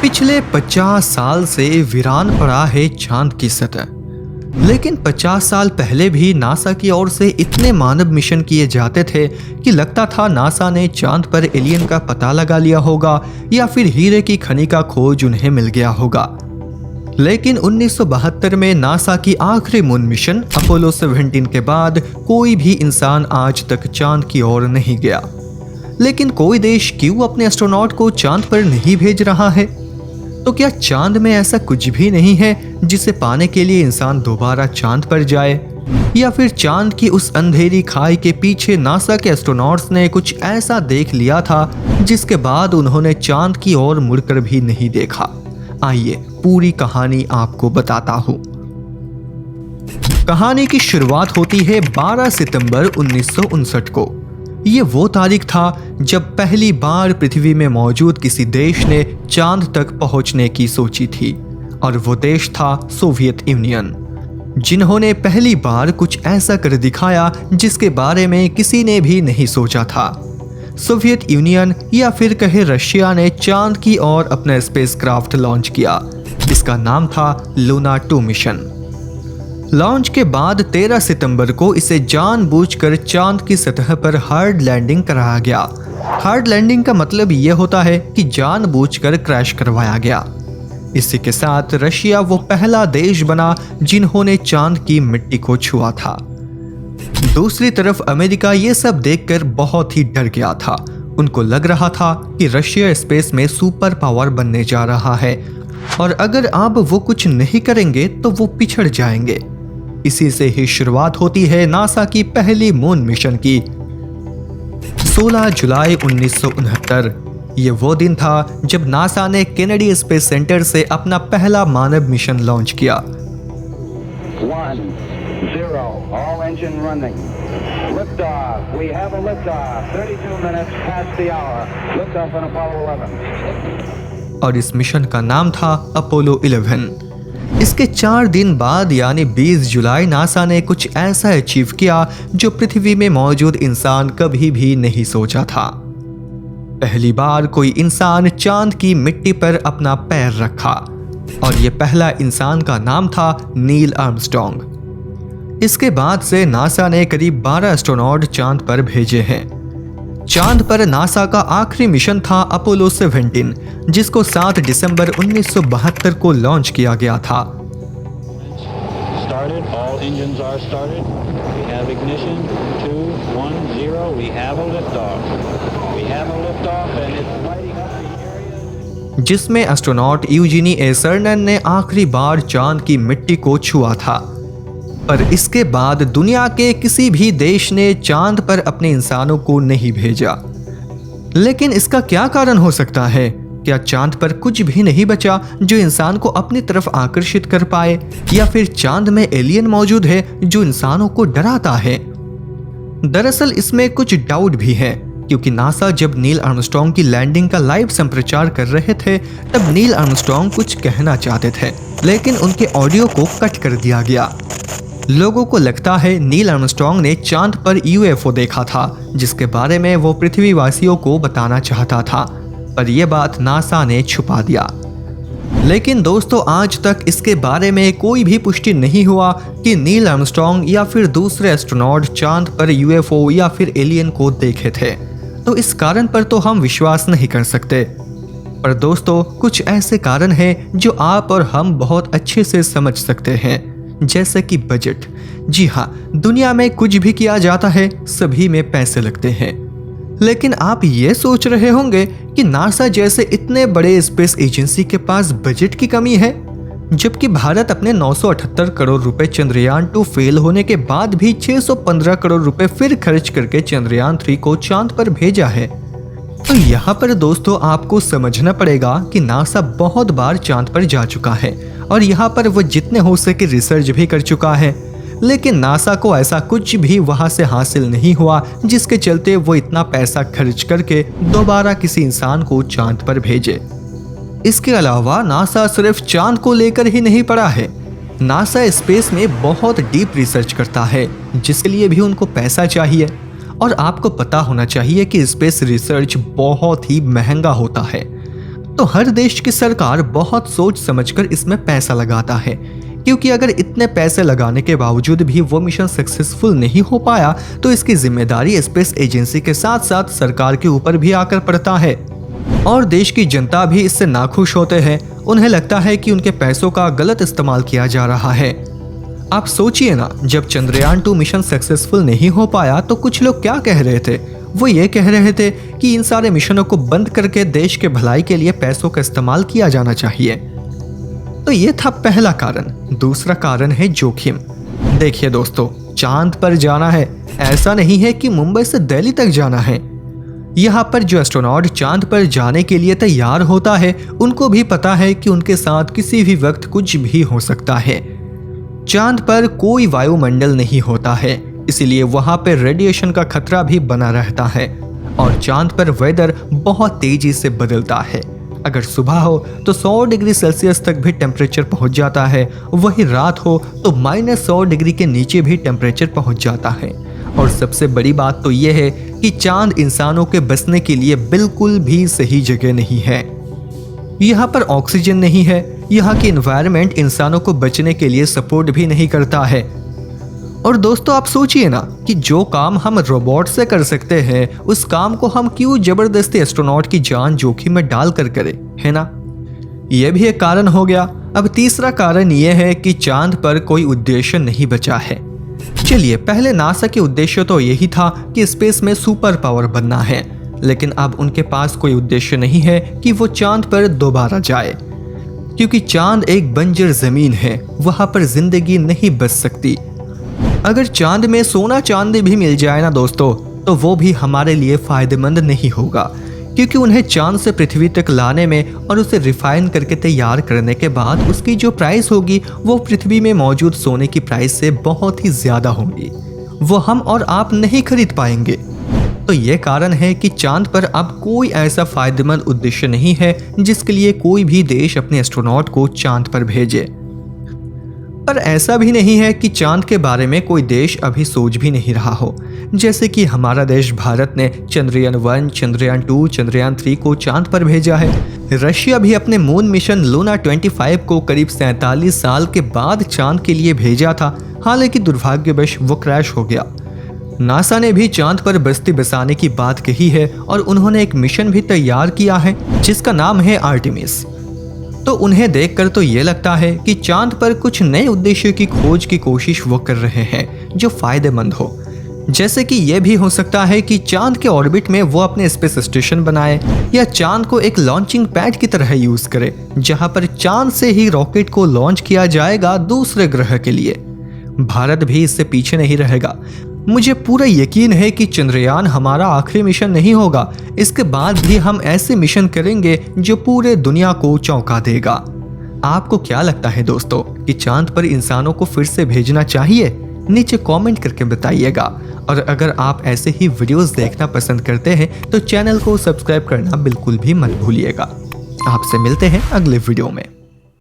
पिछले 50 साल से वीरान पड़ा है चांद की सतह। लेकिन 50 साल पहले भी नासा की ओर से इतने मानव मिशन किए जाते थे कि लगता था नासा ने चांद पर एलियन का पता लगा लिया होगा या फिर हीरे की खनि का खोज उन्हें मिल गया होगा। लेकिन 1972 में नासा की आखिरी मून मिशन अपोलो 17 के बाद कोई भी इंसान आज तक चांद की ओर नहीं गया। लेकिन कोई देश क्यों अपने एस्ट्रोनॉट को चांद पर नहीं भेज रहा है? तो क्या चांद में ऐसा कुछ भी नहीं है जिसे पाने के लिए इंसान दोबारा चांद पर जाए? या फिर चांद की उस अंधेरी खाई के पीछे नासा के एस्ट्रोनॉट्स ने कुछ ऐसा देख लिया था जिसके बाद उन्होंने चांद की ओर मुड़कर भी नहीं देखा? आइए पूरी कहानी आपको बताता हूँ। कहानी की शुरुआत होती है 12 सितंबर 1959 को। ये वो तारीख था जब पहली बार पृथ्वी में मौजूद किसी देश ने चांद तक पहुंचने की सोची थी, और वो देश था सोवियत यूनियन, जिन्होंने पहली बार कुछ ऐसा कर दिखाया जिसके बारे में किसी ने भी नहीं सोचा था। सोवियत यूनियन या फिर कहे रशिया ने चांद की ओर अपना स्पेसक्राफ्ट लॉन्च किया। इसका नाम था लूना 2 मिशन। लॉन्च के बाद 13 सितंबर को इसे जानबूझकर चांद की सतह पर हार्ड लैंडिंग कराया गया। हार्ड लैंडिंग का मतलब ये होता है कि जानबूझकर क्रैश करवाया गया। इसी के साथ रशिया वो पहला देश बना जिन्होंने चांद की मिट्टी को छुआ था। दूसरी तरफ अमेरिका ये सब देखकर बहुत ही डर गया था। उनको लग रहा था कि रशिया स्पेस में सुपर पावर बनने जा रहा है, और अगर अब वो कुछ नहीं करेंगे तो वो पिछड़ जाएंगे। इसी से ही शुरुआत होती है नासा की पहली मून मिशन की। 16 जुलाई 1969 ये वो दिन था जब नासा ने केनेडी स्पेस सेंटर से अपना पहला मानव मिशन लॉन्च किया। 1, 0, all engine running. Liftoff. We have a liftoff. 32 minutes past the hour. Liftoff on Apollo 11. और इस मिशन का नाम था अपोलो 11। इसके 4 दिन बाद यानी 20 जुलाई नासा ने कुछ ऐसा अचीव किया जो पृथ्वी में मौजूद इंसान कभी भी नहीं सोचा था। पहली बार कोई इंसान चांद की मिट्टी पर अपना पैर रखा, और ये पहला इंसान का नाम था नील आर्मस्ट्रॉन्ग। इसके बाद से नासा ने करीब 12 एस्ट्रोनॉट चांद पर भेजे हैं। चांद पर नासा का आखिरी मिशन था अपोलो 17, जिसको 7 दिसंबर 1972 को लॉन्च किया गया था। जिसमें एस्ट्रोनॉट यूजीनी ए सर्नन ने आखिरी बार चांद की मिट्टी को छुआ था। पर इसके बाद दुनिया के किसी भी देश ने चांद पर अपने इंसानों को नहीं भेजा। लेकिन इसका क्या कारण हो सकता है? क्या चांद पर कुछ भी नहीं बचा जो इंसान को अपनी तरफ आकर्षित कर पाए, या फिर चांद में एलियन मौजूद है जो इंसानों को डराता है? दरअसल इसमें कुछ डाउट भी है, क्योंकि नासा जब नील आर्मस्ट्रॉन्ग की लैंडिंग का लाइव संप्रचार कर रहे थे तब नील आर्मस्ट्रॉन्ग कुछ कहना चाहते थे, लेकिन उनके ऑडियो को कट कर दिया गया। लोगों को लगता है नील आर्मस्ट्रॉन्ग ने चांद पर यूएफओ देखा था, जिसके बारे में वो पृथ्वीवासियों को बताना चाहता था, पर यह बात नासा ने छुपा दिया। लेकिन दोस्तों, आज तक इसके बारे में कोई भी पुष्टि नहीं हुआ कि नील आर्मस्ट्रॉन्ग या फिर दूसरे एस्ट्रोनॉट चांद पर यूएफओ या फिर एलियन को देखे थे, तो इस कारण पर तो हम विश्वास नहीं कर सकते। पर दोस्तों, कुछ ऐसे कारण हैं जो आप और हम बहुत अच्छे से समझ सकते हैं, जैसे कि बजट। जी हाँ, दुनिया में कुछ भी किया जाता है सभी में पैसे लगते हैं। लेकिन आप ये सोच रहे होंगे कि नासा जैसे इतने बड़े स्पेस एजेंसी के पास बजट की कमी है, जबकि भारत अपने 978 करोड़ रुपए चंद्रयान 2 फेल होने के बाद भी 615 करोड़ रुपए फिर खर्च करके चंद्रयान 3 को चांद पर भेजा है। तो यहाँ पर दोस्तों आपको समझना पड़ेगा कि नासा बहुत बार चांद पर जा चुका है, और यहाँ पर वो जितने हो सके रिसर्च भी कर चुका है। लेकिन नासा को ऐसा कुछ भी वहाँ से हासिल नहीं हुआ जिसके चलते वो इतना पैसा खर्च करके दोबारा किसी इंसान को चांद पर भेजे। इसके अलावा नासा सिर्फ चांद को लेकर ही नहीं पड़ा है। नासा स्पेस में बहुत डीप रिसर्च करता है, जिसके लिए भी उनको पैसा चाहिए। और आपको पता होना चाहिए कि स्पेस रिसर्च बहुत ही महंगा होता है। तो हर देश की सरकार बहुत सोच समझकर इसमें पैसा लगाता है, क्योंकि अगर इतने पैसे लगाने के बावजूद भी वो मिशन सक्सेसफुल नहीं हो पाया तो इसकी जिम्मेदारी स्पेस एजेंसी के साथ साथ सरकार के ऊपर भी आकर पड़ता है। और देश की जनता भी इससे नाखुश होते हैं। उन्हें लगता है कि उनके पैसों का गलत इस्तेमाल किया जा रहा है। आप सोचिए ना, जब चंद्रयान 2 मिशन सक्सेसफुल नहीं हो पाया तो कुछ लोग क्या कह रहे थे? वो ये कह रहे थे कि इन सारे मिशनों को बंद करके देश के भलाई के लिए पैसों का इस्तेमाल किया जाना चाहिए। तो ये था पहला कारण। दूसरा कारण है जोखिम। देखिए दोस्तों, चांद पर जाना है, ऐसा नहीं है कि मुंबई से दिल्ली तक जाना है। यहाँ पर जो एस्ट्रोनॉट चांद पर जाने के लिए तैयार होता है, उनको भी पता है कि उनके साथ किसी भी वक्त कुछ भी हो सकता है। चांद पर कोई वायुमंडल नहीं होता है, इसलिए वहाँ पर रेडिएशन का खतरा भी बना रहता है। और चांद पर वेदर बहुत तेजी से बदलता है। अगर सुबह हो तो 100 डिग्री सेल्सियस तक भी टेम्परेचर पहुँच जाता है, वही रात हो तो -100 डिग्री के नीचे भी टेम्परेचर पहुँच जाता है। और सबसे बड़ी बात तो यह है कि चांद इंसानों के बसने के लिए बिल्कुल भी सही जगह नहीं है। यहाँ पर ऑक्सीजन नहीं है, यहाँ की एनवायरनमेंट इंसानों को बचने के लिए सपोर्ट भी नहीं करता है। और दोस्तों आप सोचिए ना कि जो काम हम रोबोट से कर सकते हैं, उस काम को हम क्यों जबरदस्ती एस्ट्रोनॉट की जान जोखिम में डालकर करें, है ना? यह भी एक कारण हो गया। अब तीसरा कारण यह है कि चांद पर कोई उद्देश्य नहीं बचा है। चलिए, पहले नासा के उद्देश्य तो यही था कि स्पेस में सुपर पावर बनना है, लेकिन अब उनके पास कोई उद्देश्य नहीं है कि वो चांद पर दोबारा जाए, क्योंकि चांद एक बंजर जमीन है, वहां पर जिंदगी नहीं बच सकती। अगर चांद में सोना चांदी भी मिल जाए ना दोस्तों, तो वो भी हमारे लिए फायदेमंद नहीं होगा, क्योंकि उन्हें चांद से पृथ्वी तक लाने में और उसे रिफाइन करके तैयार करने के बाद उसकी जो प्राइस होगी वो पृथ्वी में मौजूद सोने की प्राइस से बहुत ही ज़्यादा होगी। वो हम और आप नहीं खरीद पाएंगे। तो ये कारण है कि चांद पर अब कोई ऐसा फायदेमंद उद्देश्य नहीं है जिसके लिए कोई भी देश अपने एस्ट्रोनॉट को चांद पर भेजे। पर ऐसा भी नहीं है कि चांद के बारे में कोई देश अभी सोच भी नहीं रहा हो। जैसे कि हमारा देश भारत ने चंद्रयान 1, चंद्रयान 2, चंद्रयान 3 को चांद पर भेजा है। रशिया भी अपने मून मिशन लूना 25 को करीब 47 साल के बाद चांद के लिए भेजा था, हालांकि दुर्भाग्यवश वो क्रैश हो गया। नासा ने भी चांद पर बस्ती बसाने की बात कही है और उन्होंने एक मिशन भी तैयार किया है जिसका नाम है आर्टेमिस। तो उन्हें देखकर तो ये लगता है कि चांद पर कुछ नए उद्देश्य की खोज की कोशिश वो कर रहे हैं जो फायदेमंद हो। जैसे कि ये भी हो सकता है कि चांद के ऑर्बिट में वो अपने स्पेस स्टेशन बनाए, या चांद को एक लॉन्चिंग पैड की तरह यूज करे, जहां पर चांद से ही रॉकेट को लॉन्च किया जाएगा दूसरे ग्रह के लिए। भारत भी इससे पीछे नहीं रहेगा। मुझे पूरा यकीन है कि चंद्रयान हमारा आखिरी मिशन नहीं होगा। इसके बाद भी हम ऐसे मिशन करेंगे जो पूरे दुनिया को चौंका देगा। आपको क्या लगता है दोस्तों कि चांद पर इंसानों को फिर से भेजना चाहिए? नीचे कमेंट करके बताइएगा। और अगर आप ऐसे ही वीडियोस देखना पसंद करते हैं तो चैनल को सब्सक्राइब करना बिल्कुल भी मत भूलिएगा। आपसे मिलते हैं अगले वीडियो में।